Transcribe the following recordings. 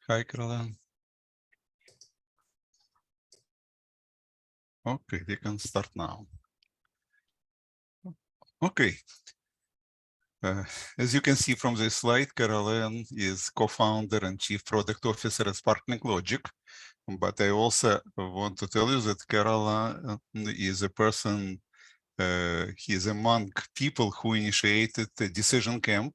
Hi, Carole-Ann. Okay, we can start now. Okay. As you can see from this slide, Carole-Ann is co-founder and chief product officer at Sparkling Logic. But I also want to tell you that Carole-Ann is a person, he is among people who initiated the DecisionCAMP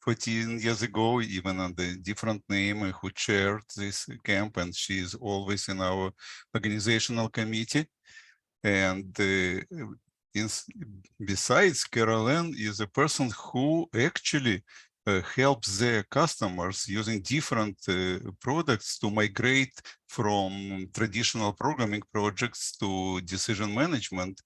14 years ago, even under a different name, who chaired this camp, and she is always in our organizational committee. And besides, Carole-Ann is a person who actually helps their customers using different products to migrate from traditional programming projects to decision management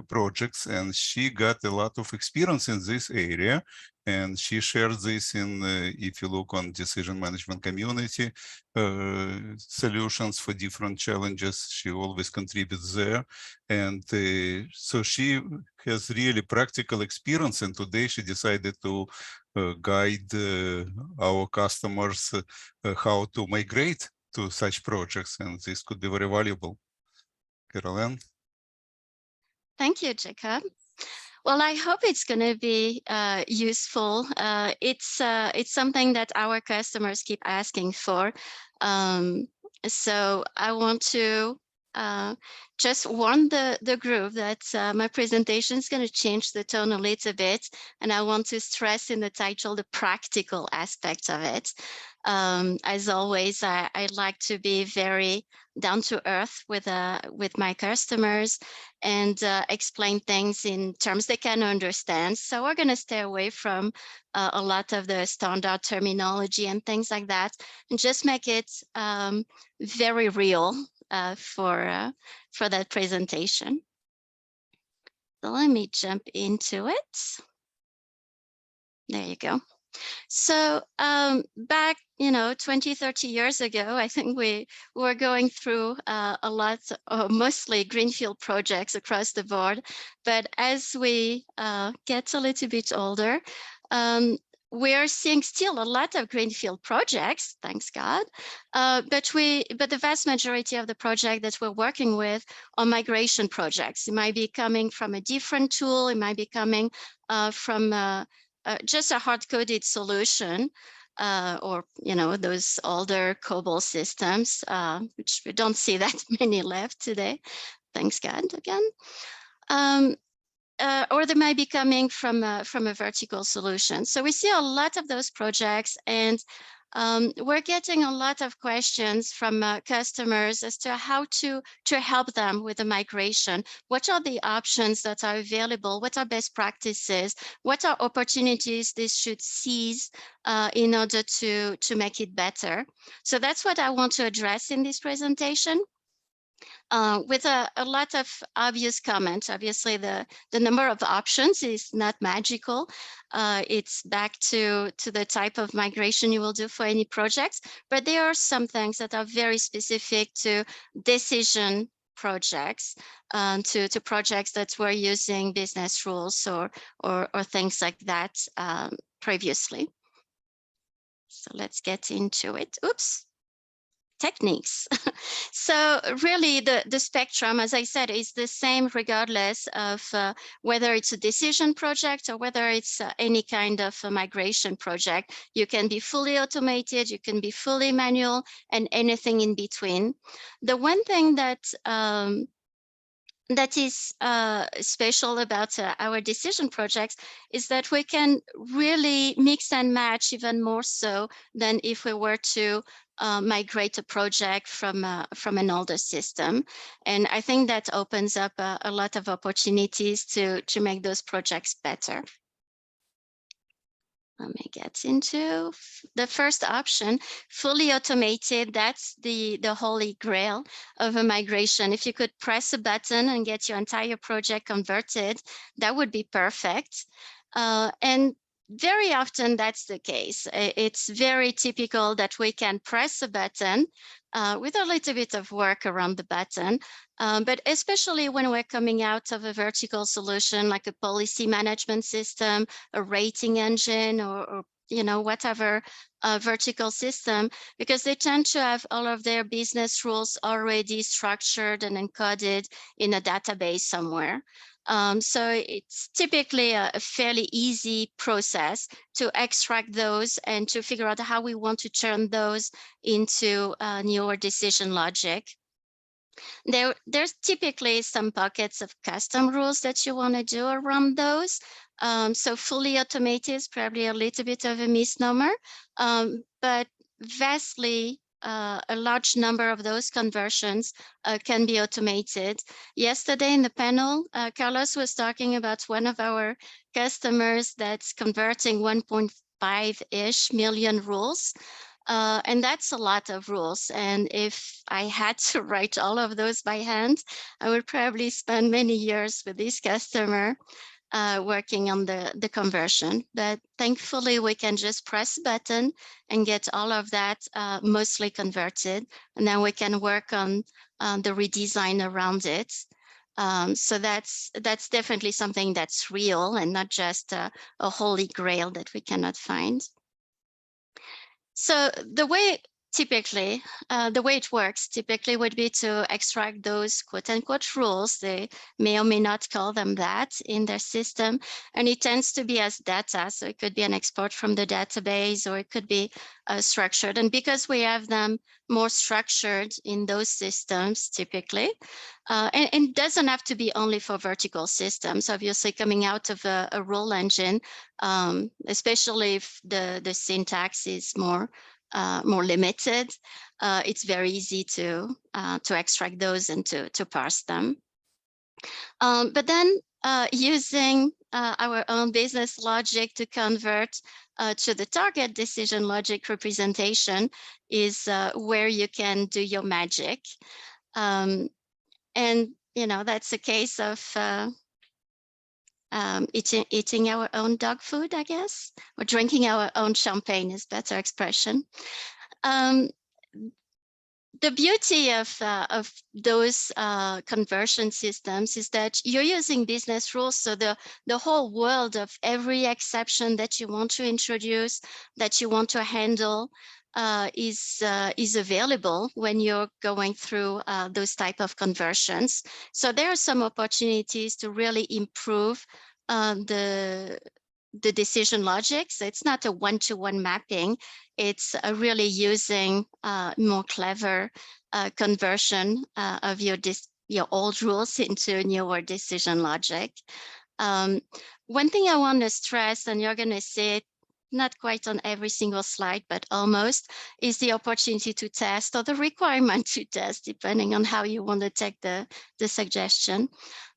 projects, and she got a lot of experience in this area, and she shares this in, if you look on decision management community, solutions for different challenges, she always contributes there. And so she has really practical experience, and today she decided to guide our customers how to migrate to such projects, and this could be very valuable. Carole-Ann? Thank you, Jacob. Well, I hope it's going to be useful. It's something that our customers keep asking for. So I want to just warn the group that my presentation is going to change the tone a little bit, and I want to stress in the title the practical aspects of it. As always, I like to be very down to earth with my customers and explain things in terms they can understand. So we're going to stay away from a lot of the standard terminology and things like that, and just make it very real for that presentation. So let me jump into it. There you go. So back, 20, 30 years ago, I think we were going through a lot, mostly greenfield projects across the board. But as we get a little bit older, we're seeing still a lot of greenfield projects, thanks God. But the vast majority of the projects that we're working with are migration projects. It might be coming from a different tool. It might be coming from just a hard-coded solution, or those older COBOL systems, which we don't see that many left today, thanks God again. Or they might be coming from a vertical solution. So we see a lot of those projects, and we're getting a lot of questions from customers as to how to help them with the migration. What are the options that are available? What are best practices? What are opportunities they should seize in order to make it better? So that's what I want to address in this presentation. With a lot of obvious comments. Obviously, the number of options is not magical. It's back to the type of migration you will do for any projects, but there are some things that are very specific to decision projects, to projects that were using business rules or things like that previously. So let's get into it. Oops. Techniques. So really the spectrum, as I said, is the same regardless of whether it's a decision project or whether it's any kind of a migration project. You can be fully automated, you can be fully manual, and anything in between. The one thing that is special about our decision projects is that we can really mix and match even more so than if we were to migrate a project from an older system. And I think that opens up a lot of opportunities to make those projects better. Let me get into the first option, fully automated. That's the holy grail of a migration. If you could press a button and get your entire project converted, that would be perfect. And very often that's the case. It's very typical that we can press a button with a little bit of work around the button. But especially when we're coming out of a vertical solution like a policy management system, a rating engine, or whatever vertical system, because they tend to have all of their business rules already structured and encoded in a database somewhere. So it's typically a fairly easy process to extract those and to figure out how we want to turn those into newer decision logic. There's typically some pockets of custom rules that you want to do around those. So fully automated is probably a little bit of a misnomer, but vastly a large number of those conversions can be automated. Yesterday in the panel, Carlos was talking about one of our customers that's converting 1.5-ish million rules. And that's a lot of rules. And if I had to write all of those by hand, I would probably spend many years with this customer working on the conversion. But thankfully, we can just press a button and get all of that mostly converted. And then we can work on the redesign around it. So that's definitely something that's real and not just a holy grail that we cannot find. So the way it works typically would be to extract those quote unquote rules. They may or may not call them that in their system. And it tends to be as data. So it could be an export from the database, or it could be structured. And because we have them more structured in those systems typically, and it doesn't have to be only for vertical systems, obviously coming out of a rule engine, especially if the syntax is more limited, it's very easy to extract those and to parse them. But then using our own business logic to convert to the target decision logic representation is where you can do your magic. And that's a case of eating our own dog food, I guess, or drinking our own champagne is better expression. The beauty of those conversion systems is that you're using business rules. So the whole world of every exception that you want to introduce, that you want to handle, is available when you're going through those type of conversions. So there are some opportunities to really improve the decision logic. So it's not a one-to-one mapping. It's really using more clever conversion of your old rules into newer decision logic. One thing I want to stress, and you're going to see it not quite on every single slide, but almost, is the opportunity to test, or the requirement to test, depending on how you want to take the suggestion.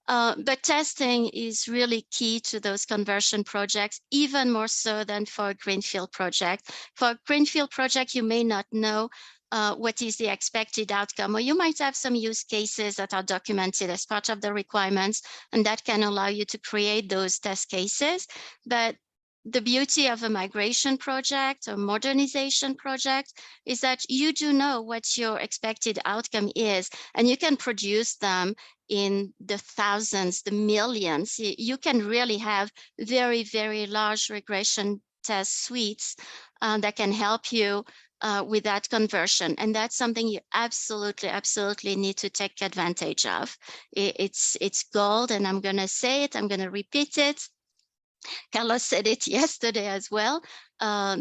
But testing is really key to those conversion projects, even more so than for a greenfield project. For a greenfield project, you may not know what is the expected outcome, or you might have some use cases that are documented as part of the requirements, and that can allow you to create those test cases. But the beauty of a migration project or modernization project is that you do know what your expected outcome is, and you can produce them in the thousands, the millions. You can really have very, very large regression test suites that can help you with that conversion. And that's something you absolutely need to take advantage of. It's gold, and I'm going to say it, I'm going to repeat it. Carlos said it yesterday as well.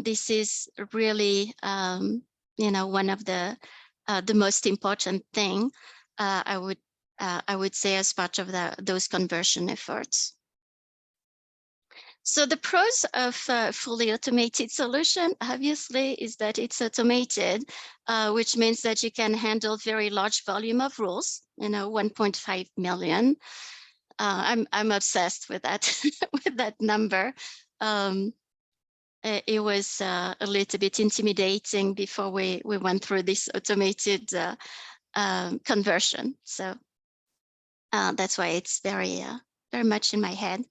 This is really, one of the most important thing I would say as part of those conversion efforts. So the pros of fully automated solution, obviously, is that it's automated, which means that you can handle very large volume of rules, 1.5 million. I'm obsessed with that with that number. It was a little bit intimidating before we went through this automated conversion. So that's why it's very much in my head.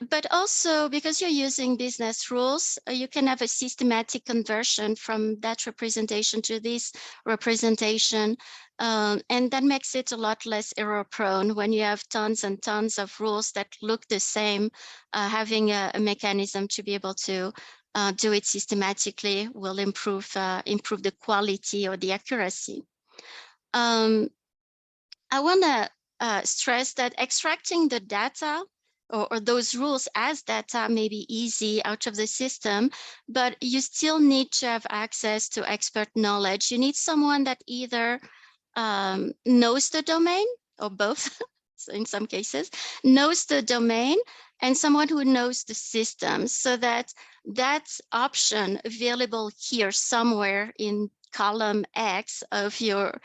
But also, because you're using business rules, you can have a systematic conversion from that representation to this representation. And that makes it a lot less error prone when you have tons and tons of rules that look the same. Having a mechanism to be able to do it systematically will improve the quality or the accuracy. I want to stress that extracting the data or those rules as data may be easy out of the system, but you still need to have access to expert knowledge. You need someone that either knows the domain, or both, so in some cases, knows the domain, and someone who knows the system, so that that option available here somewhere in column X of your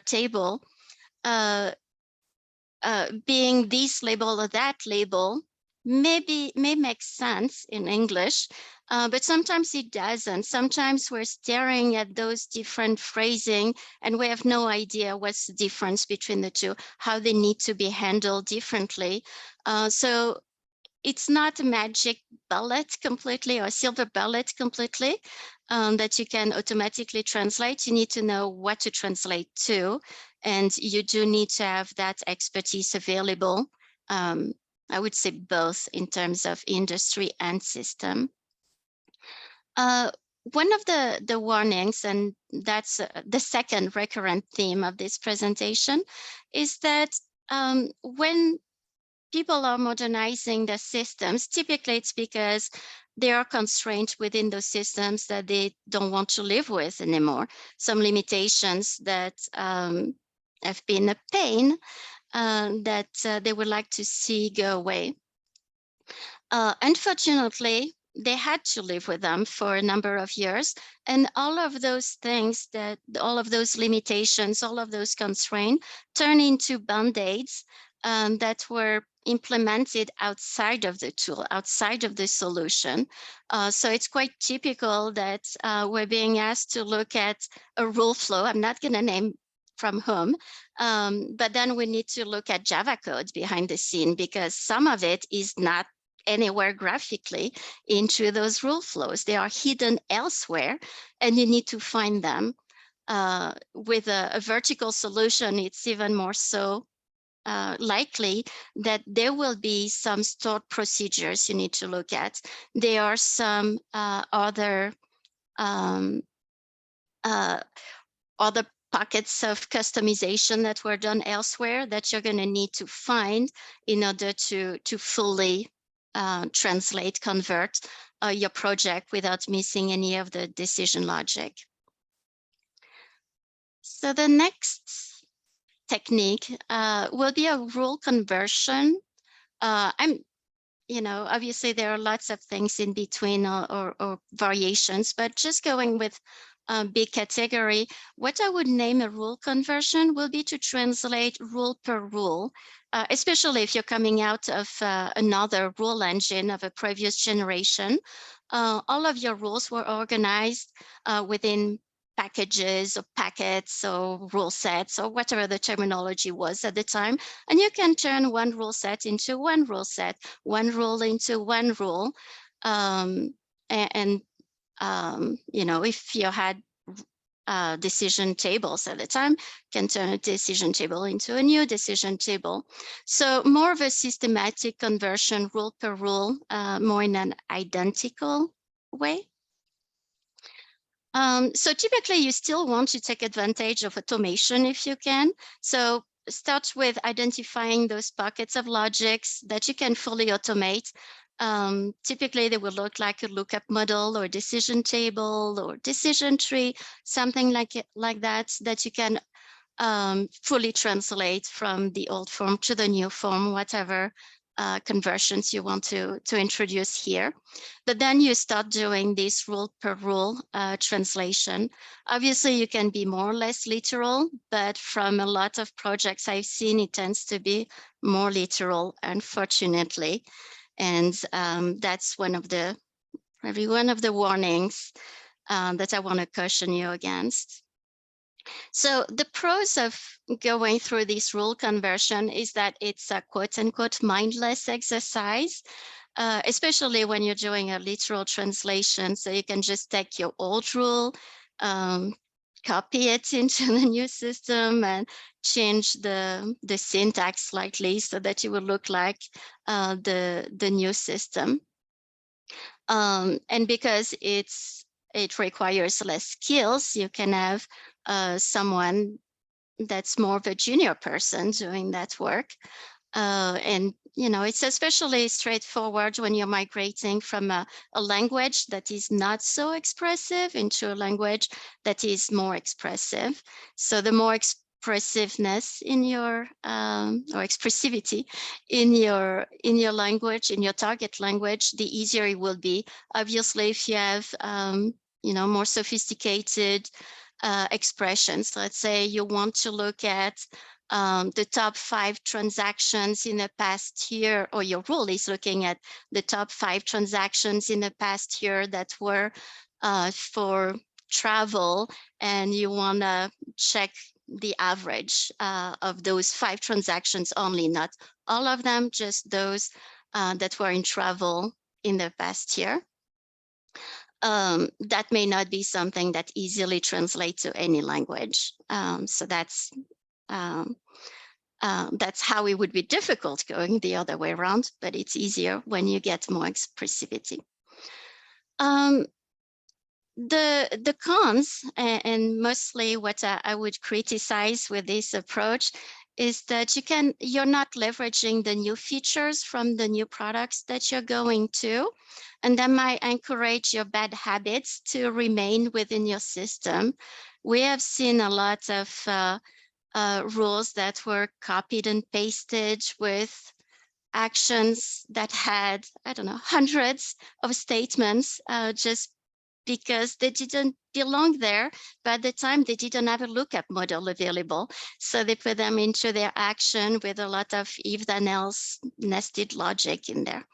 table, being this label or that label, may make sense in English, but sometimes it doesn't. Sometimes we're staring at those different phrasing and we have no idea what's the difference between the two, how they need to be handled differently. So it's not a magic bullet completely or silver bullet completely that you can automatically translate. You need to know what to translate to, and you do need to have that expertise available. I would say both in terms of industry and system. One of the warnings, and that's the second recurrent theme of this presentation, is that when people are modernizing the systems, typically it's because they are constrained within those systems that they don't want to live with anymore. Some limitations that have been a pain that they would like to see go away. Unfortunately, they had to live with them for a number of years. And all of those things, all of those limitations, all of those constraints turn into band-aids that were implemented outside of the tool, outside of the solution. So it's quite typical that we're being asked to look at a rule flow. I'm not going to name from whom, but then we need to look at Java code behind the scene, because some of it is not anywhere graphically into those rule flows. They are hidden elsewhere, and you need to find them. With a vertical solution, it's even more so likely that there will be some stored procedures you need to look at. There are some other pockets of customization that were done elsewhere that you're going to need to find in order to fully translate, convert your project without missing any of the decision logic. So the next technique will be a rule conversion. Obviously there are lots of things in between or variations, but just going with a big category, what I would name a rule conversion will be to translate rule per rule, especially if you're coming out of another rule engine of a previous generation. All of your rules were organized within packages or packets or rule sets or whatever the terminology was at the time. And you can turn one rule set into one rule set, one rule into one rule. If you had decision tables at the time, can turn a decision table into a new decision table. So more of a systematic conversion, rule per rule, more in an identical way. So typically you still want to take advantage of automation if you can. So start with identifying those pockets of logics that you can fully automate. Typically they will look like a lookup model or decision table or decision tree, something like that you can fully translate from the old form to the new form, whatever conversions you want to introduce here. But then you start doing this rule per rule translation. Obviously you can be more or less literal, but from a lot of projects I've seen, it tends to be more literal, unfortunately. And that's one of the warnings that I want to caution you against. So the pros of going through this rule conversion is that it's a quote unquote mindless exercise, especially when you're doing a literal translation. So you can just take your old rule, copy it into the new system and change the syntax slightly so that it will look like the new system. And because it requires less skills, you can have someone that's more of a junior person doing that work. And it's especially straightforward when you're migrating from a language that is not so expressive into a language that is more expressive. So the more expressiveness in your or expressivity in your language, in your target language, the easier it will be. Obviously, if you have more sophisticated expressions, let's say you want to look at the top 5 transactions in the past year, or your rule is looking at the top 5 transactions in the past year that were for travel, and you want to check the average of those 5 transactions only, not all of them, just those that were in travel in the past year. That may not be something that easily translates to any language. So that's how it would be difficult going the other way around, but it's easier when you get more expressivity. The cons, and mostly what I would criticize with this approach, is that you're not leveraging the new features from the new products that you're going to, and that might encourage your bad habits to remain within your system. We have seen a lot of rules that were copied and pasted with actions that had, I don't know, hundreds of statements just because they didn't belong there. But at the time, they didn't have a lookup model available. So they put them into their action with a lot of if then else nested logic in there.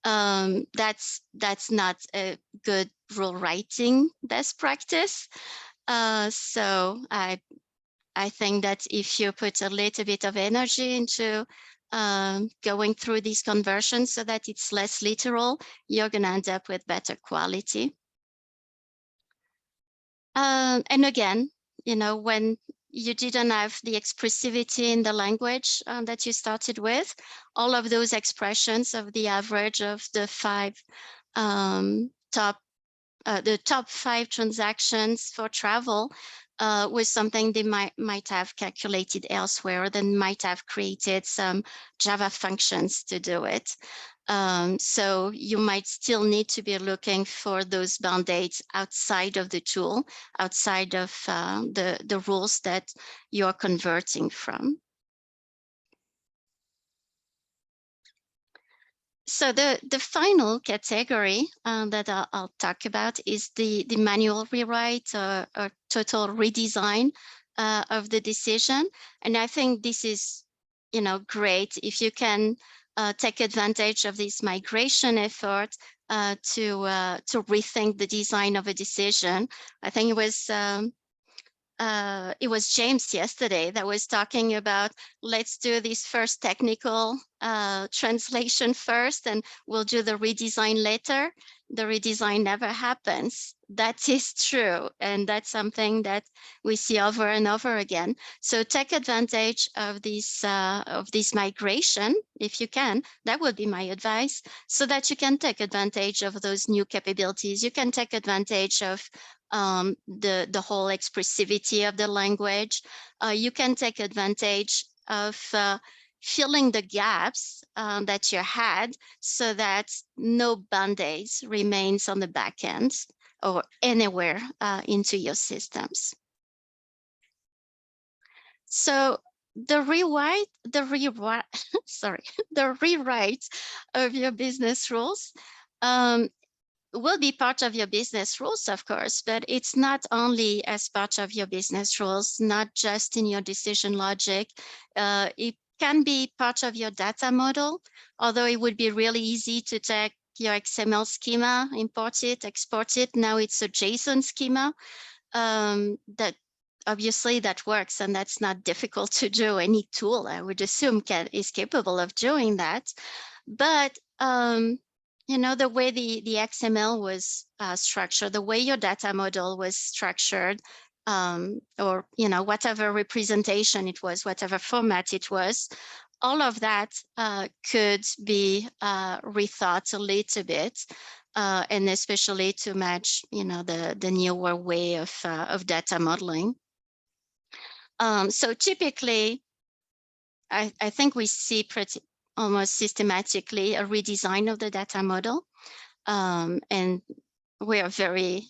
That's not a good rule writing best practice. So I think that if you put a little bit of energy into going through these conversions so that it's less literal, you're going to end up with better quality. And again, when you didn't have the expressivity in the language that you started with, all of those expressions of the average of the top 5 transactions for travel was something they might have calculated elsewhere, or then might have created some Java functions to do it. So you might still need to be looking for those band-aids outside of the tool, outside of the rules that you're converting from. So the final category that I'll talk about is the manual rewrite or total redesign of the decision. And I think this is, great if you can take advantage of this migration effort to rethink the design of a decision. I think it was James yesterday that was talking about, let's do this first technical translation first, and we'll do the redesign later. The redesign never happens. That is true, and that's something that we see over and over again. So take advantage of this migration if you can. That would be my advice, so that you can take advantage of those new capabilities. You can take advantage of the whole expressivity of the language. You can take advantage of filling the gaps that you had, so that no band-aids remains on the back end or anywhere into your systems. So the rewrite of your business rules will be part of your business rules, of course, but it's not only as part of your business rules, not just in your decision logic. It can be part of your data model, although it would be really easy to take your XML schema, import it, export it. Now it's a JSON schema. That obviously that works, and that's not difficult to do. Any tool, I would assume, is capable of doing that. But the way the XML was structured, the way your data model was structured, or whatever representation it was, whatever format it was, all of that could be rethought a little bit, and especially to match the newer way of data modeling. So typically, I think we see pretty almost systematically a redesign of the data model, and we are very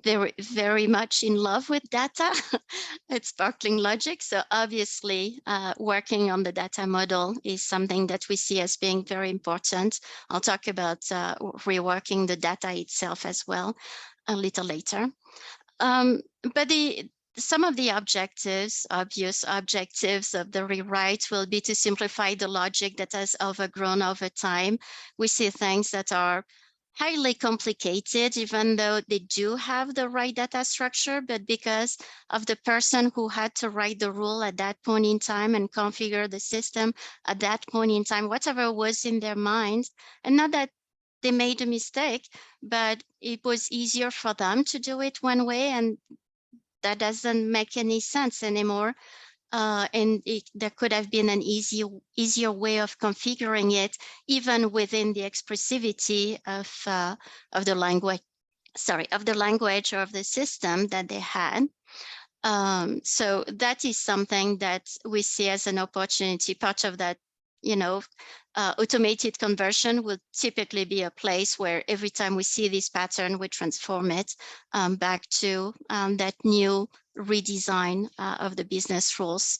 very much in love with data at Sparkling Logic. So obviously, working on the data model is something that we see as being very important. I'll talk about reworking the data itself as well a little later. But some of the obvious objectives of the rewrite will be to simplify the logic that has overgrown over time. We see things that are highly complicated, even though they do have the right data structure, but because of the person who had to write the rule at that point in time and configure the system at that point in time, whatever was in their minds, and not that they made a mistake, but it was easier for them to do it one way, and that doesn't make any sense anymore. And there could have been an easier way of configuring it, even within the expressivity of the language, or of the system that they had. So that is something that we see as an opportunity. Part of that, automated conversion will typically be a place where every time we see this pattern, we transform it back to that new redesign of the business rules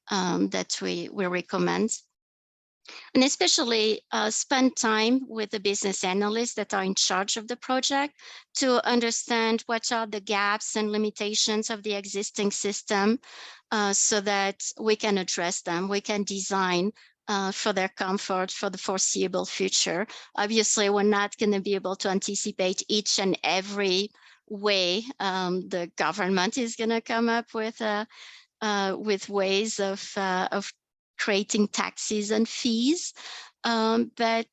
that we recommend. And especially spend time with the business analysts that are in charge of the project to understand what are the gaps and limitations of the existing system, so that we can address them. We can design for their comfort for the foreseeable future. Obviously, we're not going to be able to anticipate each and every way the government is going to come up with ways of creating taxes and fees, but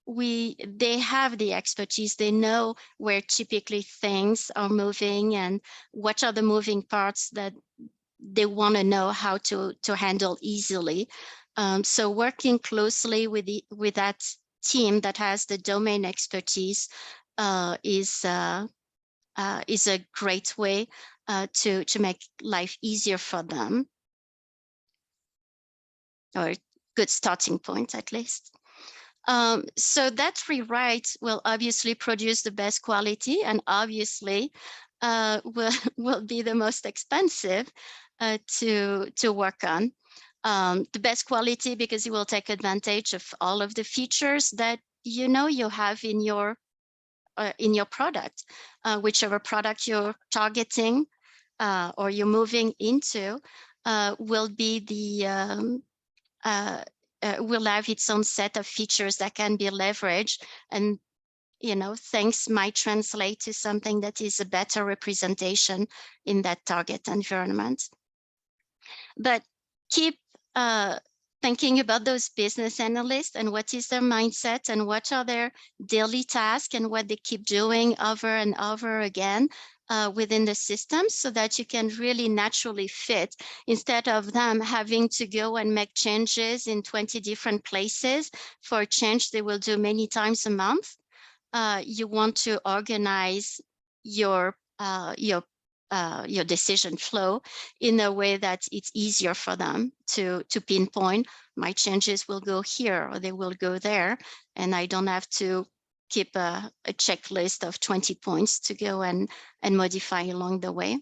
they have the expertise. They know where typically things are moving and what are the moving parts that they want to know how to handle easily. So working closely with that team that has the domain expertise is a great way to make life easier for them, or a good starting point at least. So that rewrite will obviously produce the best quality, and obviously will be the most expensive to work on. The best quality because it will take advantage of all of the features that you have in your product, whichever product you're targeting or you're moving into will be will have its own set of features that can be leveraged, and things might translate to something that is a better representation in that target environment. But keep thinking about those business analysts and what is their mindset and what are their daily tasks and what they keep doing over and over again within the system, so that you can really naturally fit, instead of them having to go and make changes in 20 different places for a change they will do many times a month. You want to organize your decision flow in a way that it's easier for them to pinpoint. My changes will go here or they will go there, and I don't have to keep a checklist of 20 points to go and modify along the way.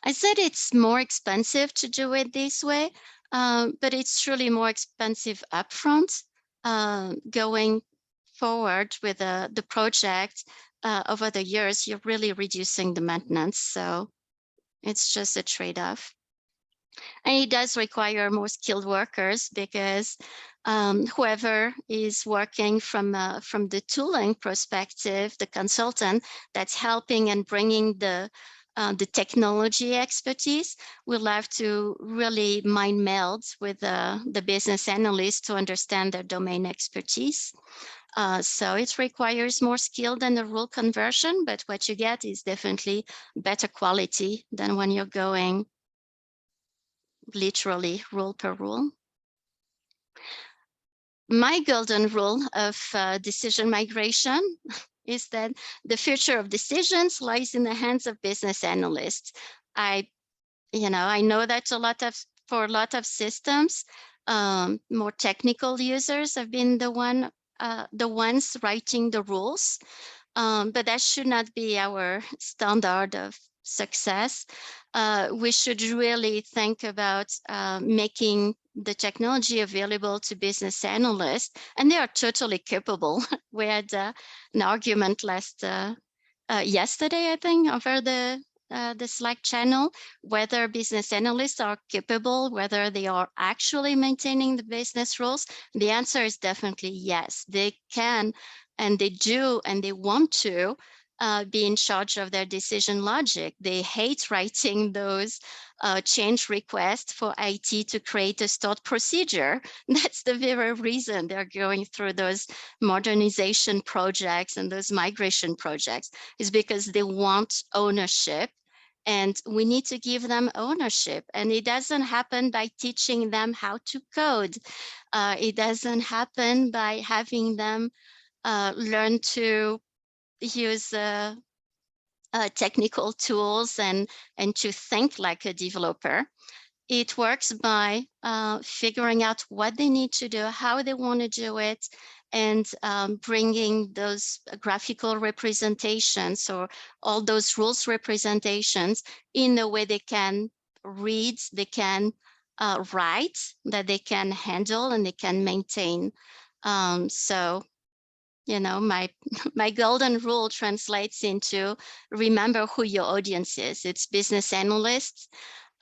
I said it's more expensive to do it this way, but it's truly more expensive upfront. Going forward with the project over the years, you're really reducing the maintenance. So it's just a trade-off. And it does require more skilled workers because whoever is working from the tooling perspective, the consultant that's helping and bringing the technology expertise, will have to really mind meld with the business analyst to understand their domain expertise. So it requires more skill than the rule conversion, but what you get is definitely better quality than when you're going literally rule per rule. My golden rule of decision migration is that the future of decisions lies in the hands of business analysts. I know that for a lot of systems, more technical users have been the ones writing the rules, but that should not be our standard of success. We should really think about making the technology available to business analysts, and they are totally capable. We had an argument yesterday, I think, over the Slack channel, whether business analysts are capable, whether they are actually maintaining the business rules. The answer is definitely yes. They can, and they do, and they want to be in charge of their decision logic. They hate writing those change requests for IT to create a stored procedure. That's the very reason they're going through those modernization projects and those migration projects, is because they want ownership. And we need to give them ownership. And it doesn't happen by teaching them how to code. It doesn't happen by having them learn to use technical tools and to think like a developer. It works by figuring out what they need to do, how they want to do it, and bringing those graphical representations or all those rules representations in a way they can read, they can write, that they can handle and they can maintain. So, my golden rule translates into remember who your audience is. It's business analysts,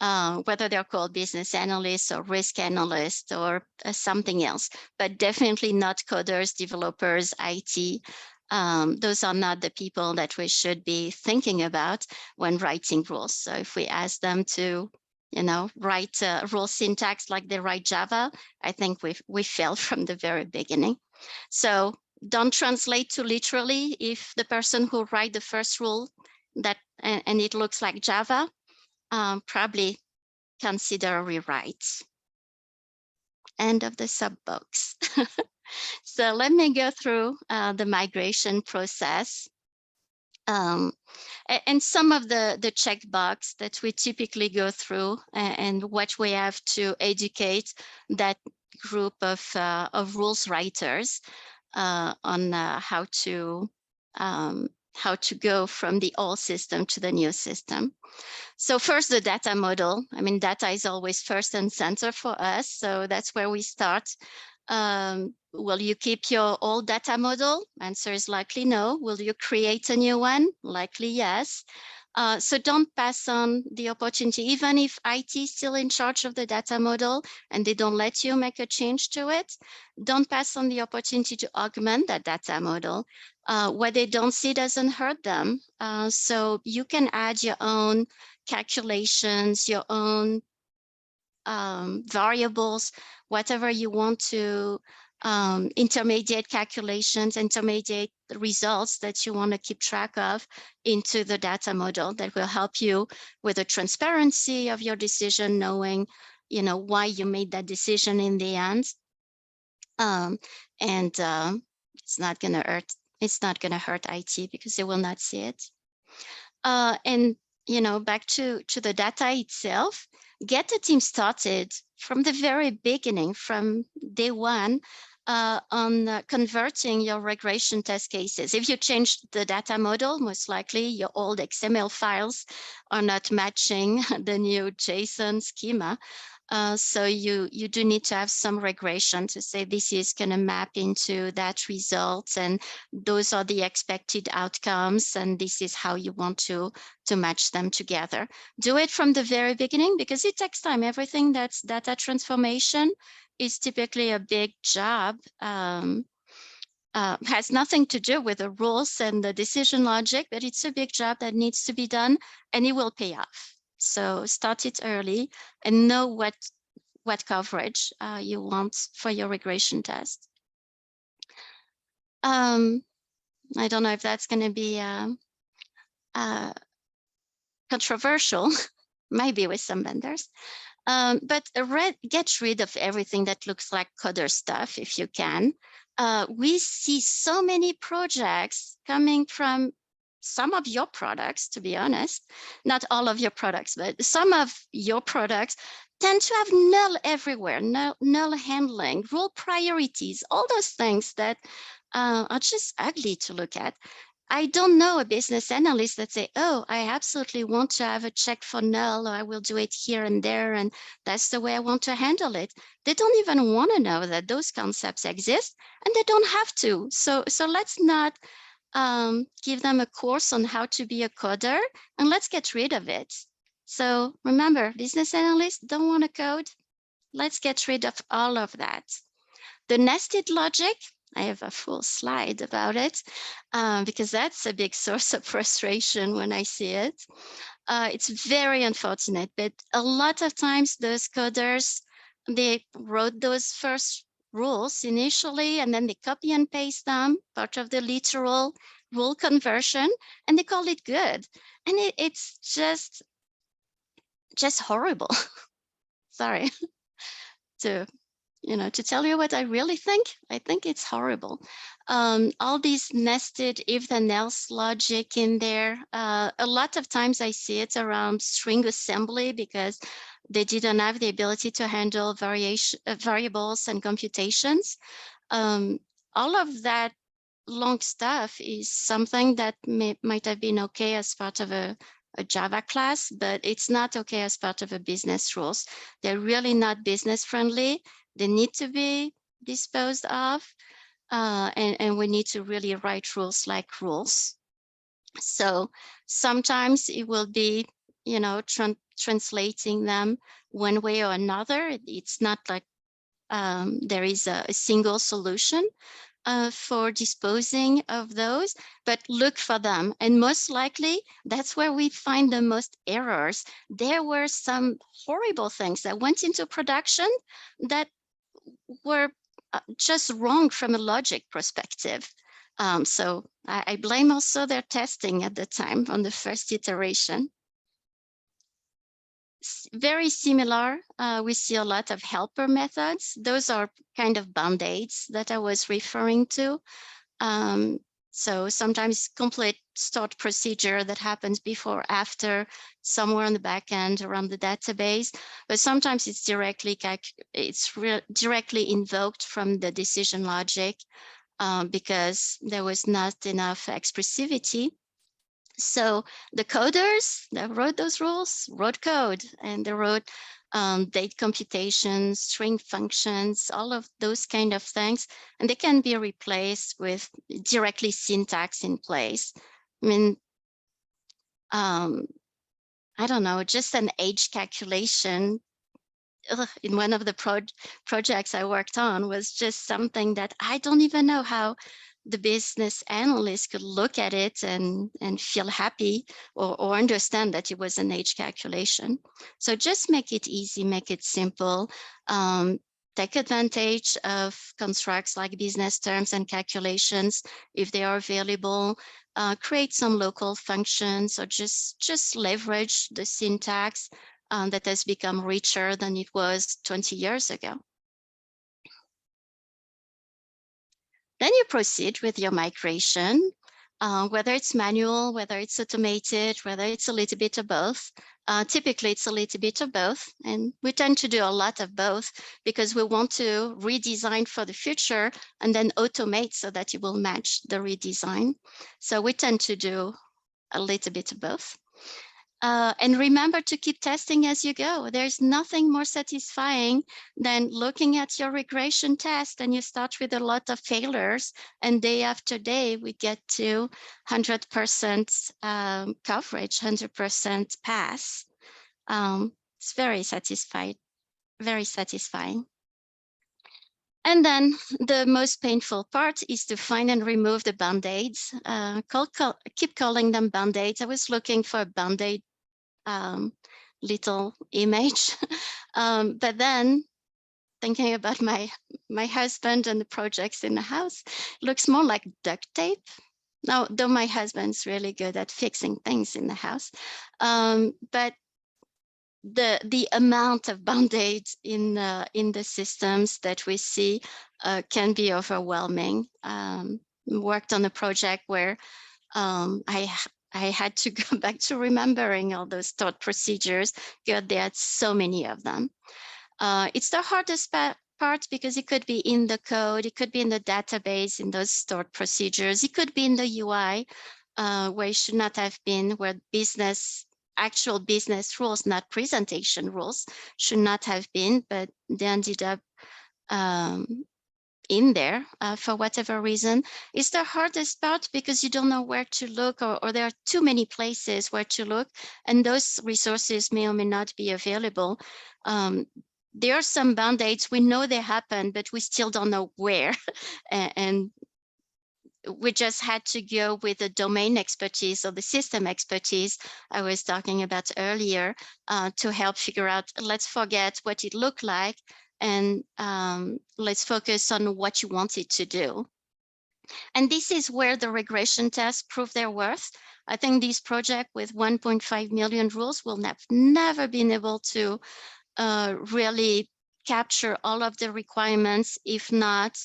whether they're called business analysts or risk analysts or something else, but definitely not coders, developers, IT. Those are not the people that we should be thinking about when writing rules. So if we ask them to, write rule syntax like they write Java, I think we failed from the very beginning. So don't translate too literally. If the person who write the first rule and it looks like Java, probably consider a rewrite. End of the soapbox. So let me go through the migration process. And some of the checkbox that we typically go through and what we have to educate that group of rules writers on how to go from the old system to the new system. So first, the data model. I mean, data is always first and center for us. So that's where we start. Will you keep your old data model? Answer is likely no. Will you create a new one? Likely yes. So don't pass on the opportunity, even if IT is still in charge of the data model and they don't let you make a change to it, don't pass on the opportunity to augment that data model. What they don't see doesn't hurt them. So you can add your own calculations, your own variables, whatever you want to, intermediate calculations, intermediate results that you want to keep track of into the data model that will help you with the transparency of your decision, knowing, why you made that decision in the end. It's not going to hurt. It's not going to hurt IT because they will not see it. And back to the data itself, get the team started from the very beginning, from day one, on converting your regression test cases. If you change the data model, most likely your old XML files are not matching the new JSON schema. So you do need to have some regression to say this is going to map into that result, and those are the expected outcomes, and this is how you want to match them together. Do it from the very beginning because it takes time. Everything that's data transformation is typically a big job. Has nothing to do with the rules and the decision logic, but it's a big job that needs to be done, and it will pay off. So start it early and know what coverage you want for your regression test. I don't know if that's going to be controversial, maybe with some vendors. But get rid of everything that looks like coder stuff if you can. We see so many projects coming from some of your products, to be honest, not all of your products, but some of your products tend to have null everywhere, null handling, rule priorities, all those things that are just ugly to look at. I don't know a business analyst that say, oh, I absolutely want to have a check for null, or I will do it here and there, and that's the way I want to handle it. They don't even want to know that those concepts exist, and they don't have to. So let's not give them a course on how to be a coder, and let's get rid of it. So remember, business analysts don't want to code. Let's get rid of all of that. The nested logic, I have a full slide about it because that's a big source of frustration when I see it. It's very unfortunate, but a lot of times those coders, they wrote those first rules initially, and then they copy and paste them, part of the literal rule conversion, and they call it good. And it's just horrible. Sorry to tell you what I really think. I think it's horrible. All these nested if then else logic in there. A lot of times I see it around string assembly because they didn't have the ability to handle variables and computations. All of that long stuff is something that might have been okay as part of a Java class, but it's not okay as part of a business rules. They're really not business friendly. They need to be disposed of, and we need to really write rules like rules. So sometimes it will be, translating them one way or another. It's not like there is a single solution for disposing of those, but look for them. And most likely, that's where we find the most errors. There were some horrible things that went into production that were just wrong from a logic perspective. So I blame also their testing at the time on the first iteration. Very similar, we see a lot of helper methods. Those are kind of band-aids that I was referring to. So sometimes complete start procedure that happens before, after, somewhere on the back end around the database, but sometimes it's directly invoked from the decision logic because there was not enough expressivity. So the coders that wrote those rules wrote code, and they wrote date computations, string functions, all of those kind of things, and they can be replaced with directly syntax in place. I mean, I don't know, just an age calculation in one of the projects I worked on was just something that I don't even know how the business analyst could look at it and feel happy or understand that it was an age calculation. So just make it easy, make it simple. Take advantage of constructs like business terms and calculations if they are available. Create some local functions, or just leverage the syntax that has become richer than it was 20 years ago. Then you proceed with your migration, whether it's manual, whether it's automated, whether it's a little bit of both. Typically, it's a little bit of both, and we tend to do a lot of both because we want to redesign for the future and then automate so that it will match the redesign. So we tend to do a little bit of both. And remember to keep testing as you go. There's nothing more satisfying than looking at your regression test and you start with a lot of failures, and day after day we get to 100% coverage, 100% pass. It's very satisfying. And then the most painful part is to find and remove the band-aids. Keep calling them band-aids. I was looking for a band-aid little image, but then thinking about my husband and the projects in the house, looks more like duct tape. Now, though my husband's really good at fixing things in the house, but the amount of Band-Aids in the systems that we see can be overwhelming. Worked on a project where I had to go back to remembering all those stored procedures. God, there are so many of them. It's the hardest part because it could be in the code, it could be in the database, in those stored procedures, it could be in the UI where it should not have been, where actual business rules, not presentation rules, should not have been, but they ended up in there for whatever reason. It's the hardest part because you don't know where to look, or there are too many places where to look, and those resources may or may not be available. There are some Band-Aids, we know they happen, but we still don't know where. And we just had to go with the domain expertise or the system expertise I was talking about earlier to help figure out, let's forget what it looked like and let's focus on what you want it to do. And this is where the regression tests prove their worth. I think this project with 1.5 million rules will never been able to really capture all of the requirements, if not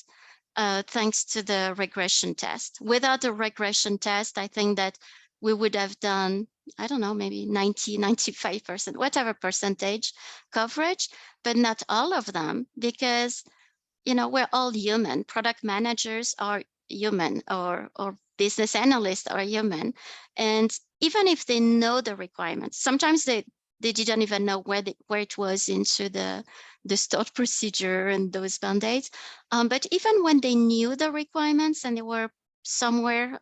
thanks to the regression test. Without the regression test, I think that we would have done, I don't know, maybe 90, 95%, whatever percentage coverage, but not all of them, because, you know, we're all human. Product managers are human, or business analysts are human. And even if they know the requirements, sometimes they didn't even know where it was into the stored procedure and those Band-Aids. But even when they knew the requirements and they were somewhere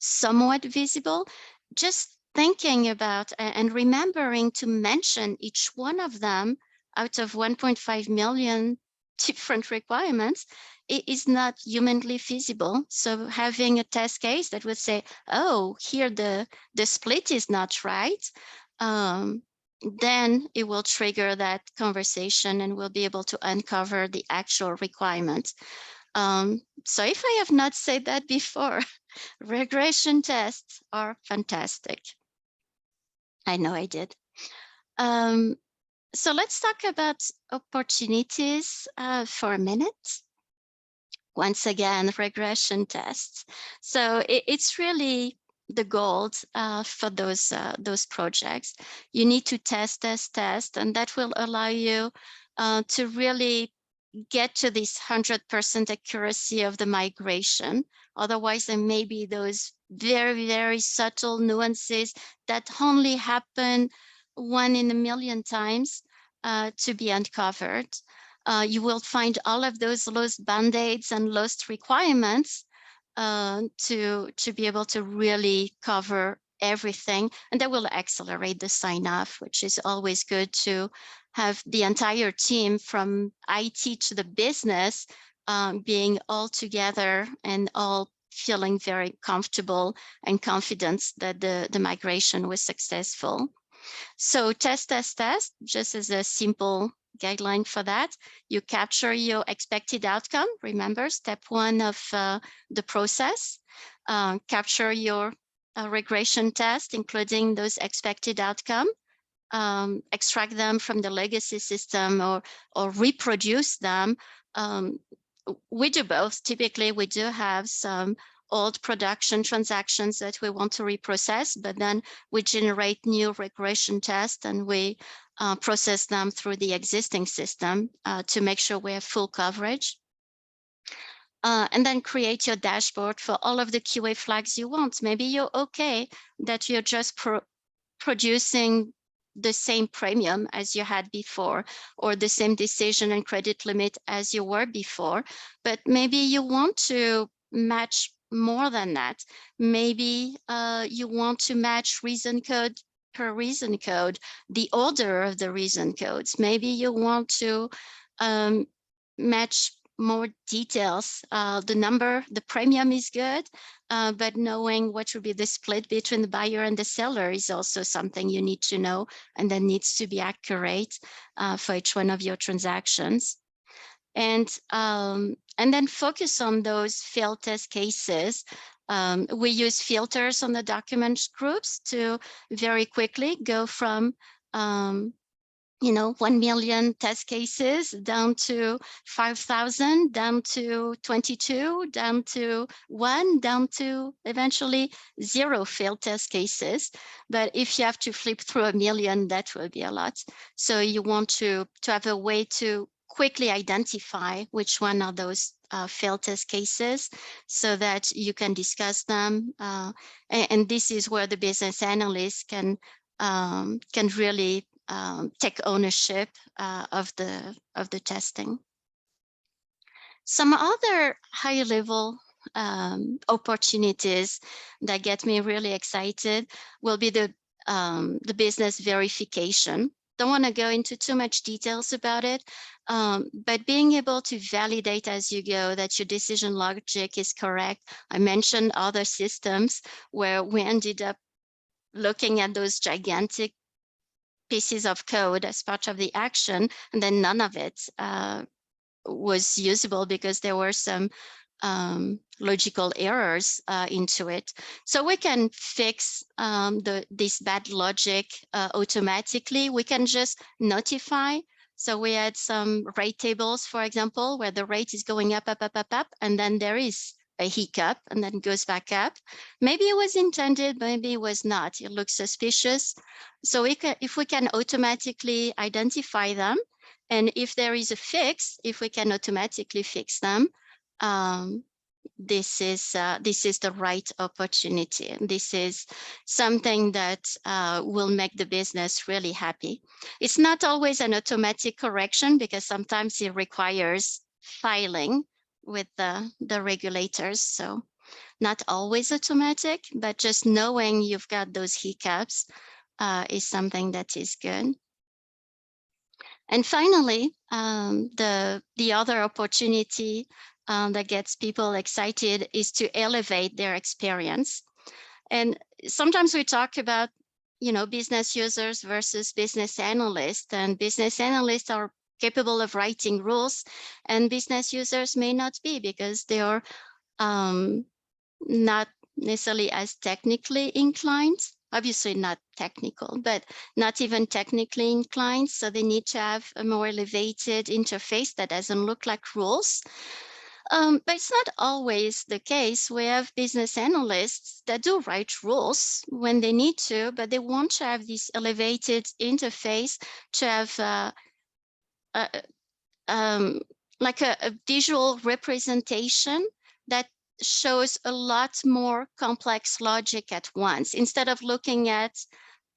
somewhat visible, just thinking about and remembering to mention each one of them out of 1.5 million different requirements, it is not humanly feasible. So having a test case that would say, oh, here the split is not right, then it will trigger that conversation and we'll be able to uncover the actual requirements. So if I have not said that before, regression tests are fantastic. I know I did. So let's talk about opportunities for a minute. Once again, regression tests. So it's really the gold for those projects. You need to test, and that will allow you to really get to this 100% accuracy of the migration. Otherwise, there may be those very, very subtle nuances that only happen 1 in a million times to be uncovered. You will find all of those lost Band-Aids and lost requirements to be able to really cover everything, and that will accelerate the sign-off, which is always good to have the entire team from IT to the business being all together and all feeling very comfortable and confident that the migration was successful. So test, just as a simple guideline for that. You capture your expected outcome. Remember, step 1 of the process. Capture your regression test, including those expected outcome. Extract them from the legacy system or reproduce them. We do both. Typically, we do have some old production transactions that we want to reprocess, but then we generate new regression tests and we process them through the existing system to make sure we have full coverage. And then create your dashboard for all of the QA flags you want. Maybe you're okay that you're just producing the same premium as you had before, or the same decision and credit limit as you were before, but maybe you want to match more than that. Maybe you want to match reason code per reason code, the order of the reason codes. Maybe you want to match more details. The premium is good, but knowing what will be the split between the buyer and the seller is also something you need to know, and that needs to be accurate for each one of your transactions. And then focus on those field test cases. We use filters on the document groups to very quickly go from 1 million test cases down to 5,000, down to 22, down to 1, down to eventually 0 failed test cases. But if you have to flip through 1 million, that will be a lot. So you want to have a way to quickly identify which one are those failed test cases, so that you can discuss them. And this is where the business analyst can really take ownership of the testing. Some other high-level opportunities that get me really excited will be the business verification. Don't want to go into too much details about it, but being able to validate as you go that your decision logic is correct. I mentioned other systems where we ended up looking at those gigantic pieces of code as part of the action, and then none of it was usable because there were some logical errors into it. So we can fix this bad logic automatically. We can just notify. So we had some rate tables, for example, where the rate is going up, and then there is a hiccup and then goes back up. Maybe it was intended, maybe it was not. It looks suspicious. So if we can automatically identify them, and if there is a fix, if we can automatically fix them, this is the right opportunity. And this is something that will make the business really happy. It's not always an automatic correction, because sometimes it requires filing with the regulators. So not always automatic, but just knowing you've got those hiccups is something that is good. And finally, the other opportunity that gets people excited is to elevate their experience. And sometimes we talk about, business users versus business analysts, and business analysts are capable of writing rules, and business users may not be, because they are not necessarily as technically inclined. Obviously not technical, but not even technically inclined. So they need to have a more elevated interface that doesn't look like rules. But it's not always the case. We have business analysts that do write rules when they need to, but they want to have this elevated interface to have like a visual representation that shows a lot more complex logic at once, instead of looking at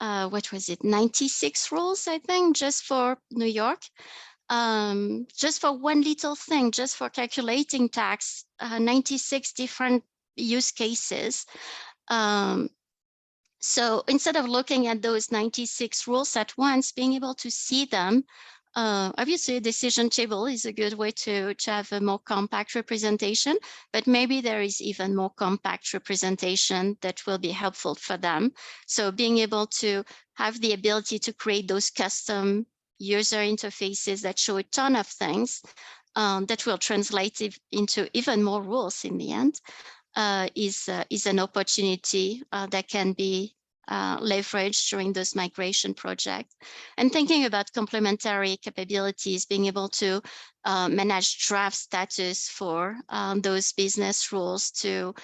what was it, 96 rules, I think, just for New York, just for one little thing, just for calculating tax, 96 different use cases. So instead of looking at those 96 rules at once, being able to see them, obviously a decision table is a good way to have a more compact representation, but maybe there is even more compact representation that will be helpful for them. So being able to have the ability to create those custom user interfaces that show a ton of things that will translate into even more rules in the end is an opportunity that can be leveraged during this migration project. And thinking about complementary capabilities, being able to manage draft status for those business rules to,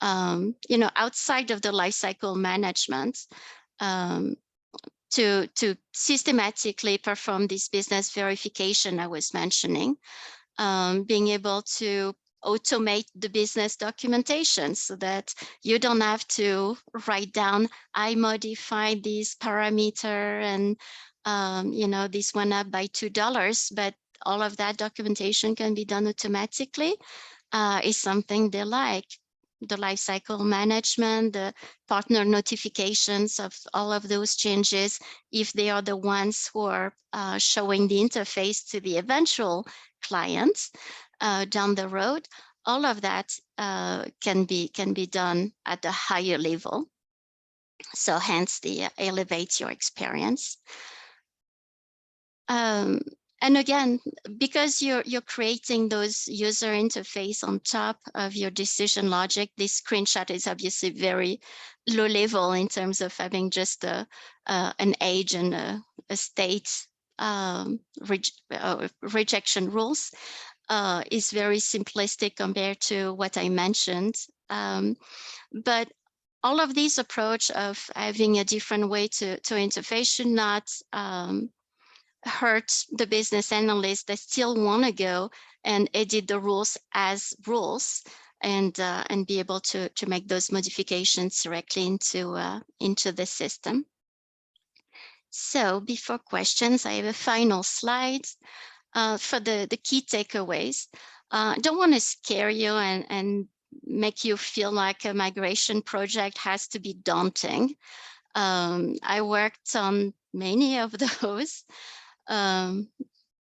outside of the lifecycle management, to systematically perform this business verification I was mentioning, being able to automate the business documentation so that you don't have to write down, I modified this parameter and, this went up by $2, but all of that documentation can be done automatically, is something they like. The lifecycle management, the partner notifications of all of those changes, if they are the ones who are showing the interface to the eventual clients, down the road, all of that can be done at a higher level. So hence the elevate your experience. And again, because you're creating those user interface on top of your decision logic, this screenshot is obviously very low level in terms of having just an age and a state rejection rules. Is very simplistic compared to what I mentioned. But all of these approach of having a different way to interface should not hurt the business analysts that still want to go and edit the rules as rules and be able to make those modifications directly into the system. So before questions, I have a final slide for the key takeaways. I don't want to scare you and make you feel like a migration project has to be daunting. I worked on many of those.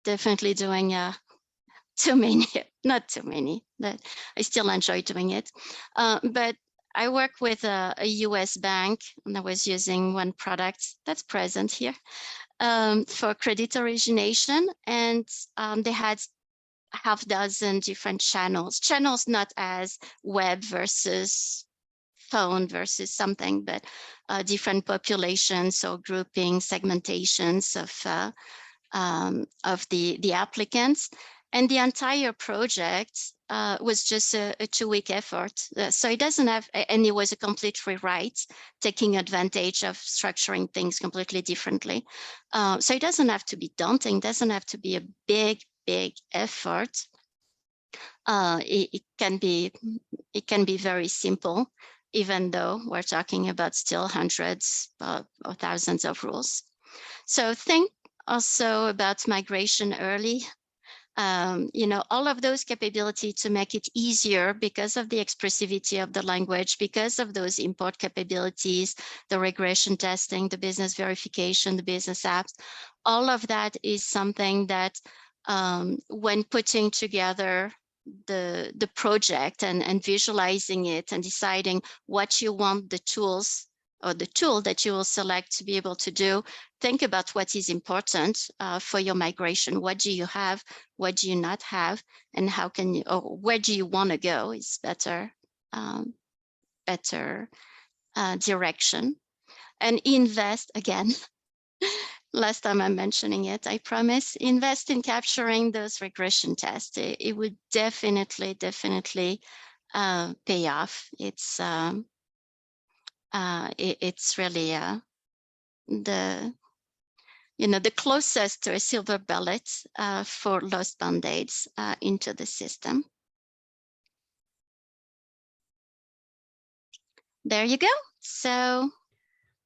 Definitely doing too many, not too many, but I still enjoy doing it. But I work with a US bank, and I was using one product that's present here for credit origination, and they had half dozen different channels not as web versus phone versus something, but different populations or grouping segmentations of the applicants. And the entire project was just a 2-week effort. So it doesn't have, and it was a complete rewrite, taking advantage of structuring things completely differently. So it doesn't have to be daunting, doesn't have to be a big effort. It can be very simple, even though we're talking about still hundreds or thousands of rules. So think also about migration early. All of those capabilities to make it easier because of the expressivity of the language, because of those import capabilities, the regression testing, the business verification, the business apps, all of that is something that when putting together the project and visualizing it and deciding what you want the tools or the tool that you will select to be able to do, think about what is important for your migration. What do you have? What do you not have? And how can you, or where do you want to go is better direction. And invest, again, last time I'm mentioning it, I promise, invest in capturing those regression tests. It would definitely pay off. It's really the closest to a silver bullet for lost Band-Aids into the system. There you go. So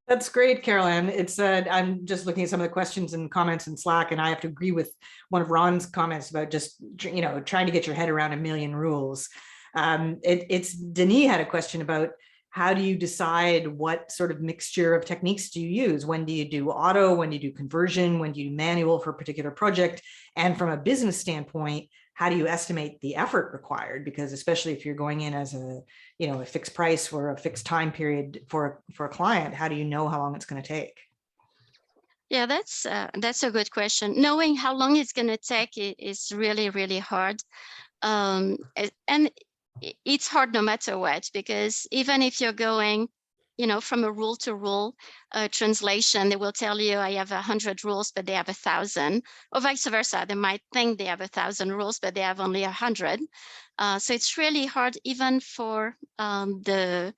that's great, Carole-Ann. It's I'm just looking at some of the questions and comments in Slack, and I have to agree with one of Ron's comments about just trying to get your head around 1 million rules. It's Denis had a question about how do you decide what sort of mixture of techniques do you use? When do you do auto? When do you do conversion? When do you do manual for a particular project? And from a business standpoint, how do you estimate the effort required? Because especially if you're going in as a fixed price or a fixed time period for a client, how do you know how long it's going to take? Yeah, that's a good question. Knowing how long it's going to take is really hard. And it's hard no matter what, because even if you're going, from a rule to rule translation, they will tell you I have 100 rules, but they have 1,000, or vice versa. They might think they have 1,000 rules, but they have only 100. So it's really hard, even for the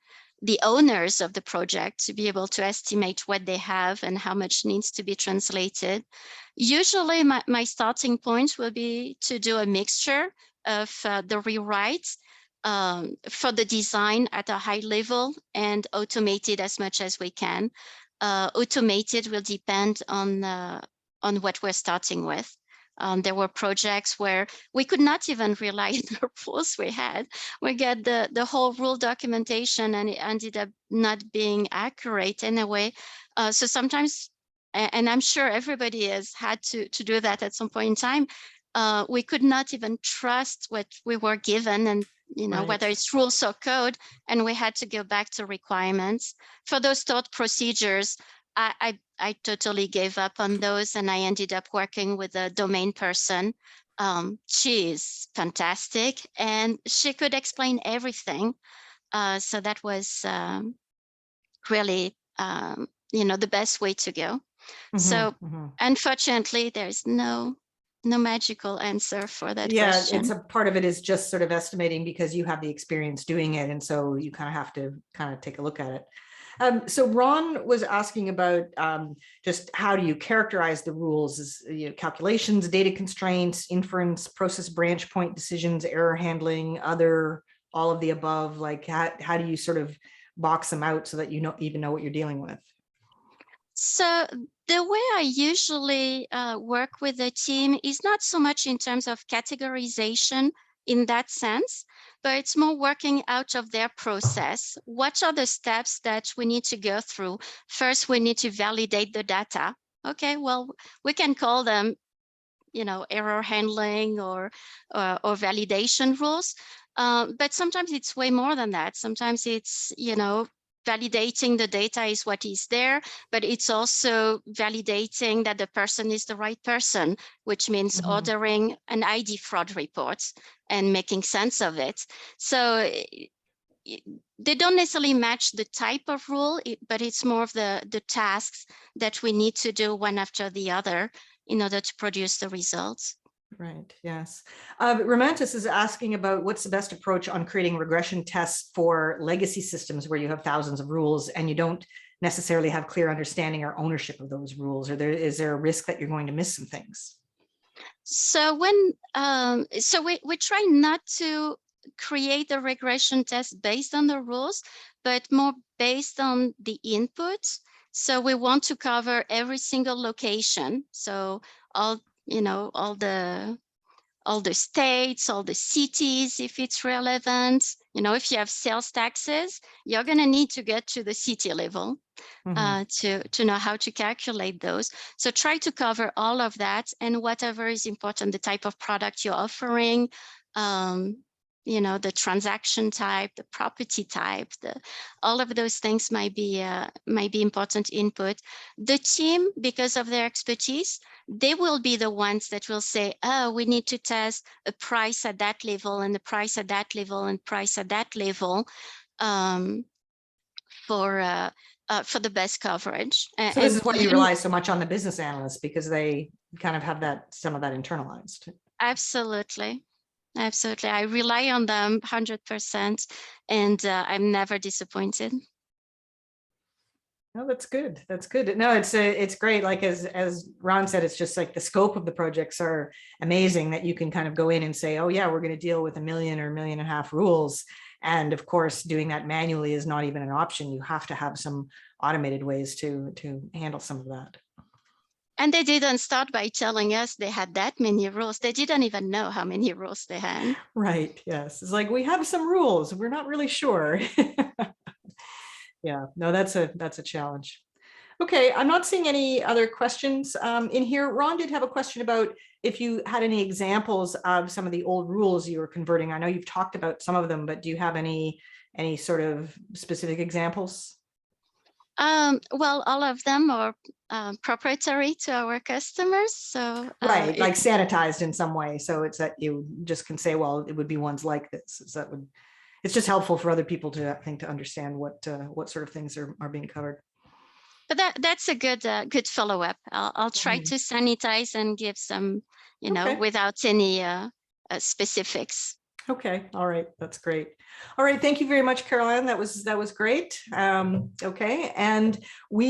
owners of the project, to be able to estimate what they have and how much needs to be translated. Usually my starting point will be to do a mixture of the rewrites for the design at a high level and automate it as much as we can. Automated will depend on what we're starting with. There were projects where we could not even rely on the rules we had. We get the whole rule documentation, and it ended up not being accurate in a way. So sometimes, and I'm sure everybody has had to do that at some point in time, we could not even trust what we were given, and whether it's rules or code, and we had to go back to requirements. For those taught procedures, I totally gave up on those, and I ended up working with a domain person. She is fantastic, and she could explain everything. So that was really, the best way to go. So unfortunately, there's no magical answer for that question. It's a part of it is just sort of estimating because you have the experience doing it. And so you kind of have to kind of take a look at it. So Ron was asking about just how do you characterize the rules, calculations, data constraints, inference, process branch point decisions, error handling, other, all of the above. Like how do you sort of box them out so that you even know what you're dealing with? So the way I usually work with the team is not so much in terms of categorization in that sense, but it's more working out of their process. What are the steps that we need to go through? First, we need to validate the data. Okay, well, we can call them, error handling or validation rules. But sometimes it's way more than that. Sometimes it's, validating the data is what is there, but it's also validating that the person is the right person, which means ordering an ID fraud report and making sense of it. So they don't necessarily match the type of rule, but it's more of the tasks that we need to do one after the other in order to produce the results. Right, yes. Romantis is asking about what's the best approach on creating regression tests for legacy systems where you have thousands of rules and you don't necessarily have clear understanding or ownership of those rules, or is there a risk that you're going to miss some things? So when we try not to create a regression test based on the rules, but more based on the inputs. So we want to cover every single location. So all the states, all the cities, if it's relevant. If you have sales taxes, you're going to need to get to the city level to know how to calculate those. So try to cover all of that, and whatever is important, the type of product you're offering, the transaction type, the property type, all of those things might be important input. The team, because of their expertise, they will be the ones that will say, oh, we need to test a price at that level and the price at that level and price at that level for the best coverage. So this is why you rely so much on the business analysts, because they kind of have some of that internalized. Absolutely. Absolutely. I rely on them 100%, and I'm never disappointed. No, that's good. That's good. No, it's great. Like as Ron said, it's just like the scope of the projects are amazing, that you can kind of go in and say, oh yeah, we're going to deal with 1 million or 1.5 million rules. And of course, doing that manually is not even an option. You have to have some automated ways to handle some of that. And they didn't start by telling us they had that many rules. They didn't even know how many rules they had. Right. Yes. It's like, we have some rules. We're not really sure. Yeah, no, that's a challenge. Okay, I'm not seeing any other questions in here. Ron did have a question about if you had any examples of some of the old rules you were converting. I know you've talked about some of them, but do you have any sort of specific examples? Well, all of them are proprietary to our customers. So right, like sanitized in some way. So it's that you just can say, well, it would be ones like this. It's just helpful for other people to, I think, to understand what sort of things are being covered. But that's a good follow-up. I'll try to sanitize and give some, without any specifics. Okay. All right. That's great. All right. Thank you very much, Carole-Ann. That was great. Okay. And we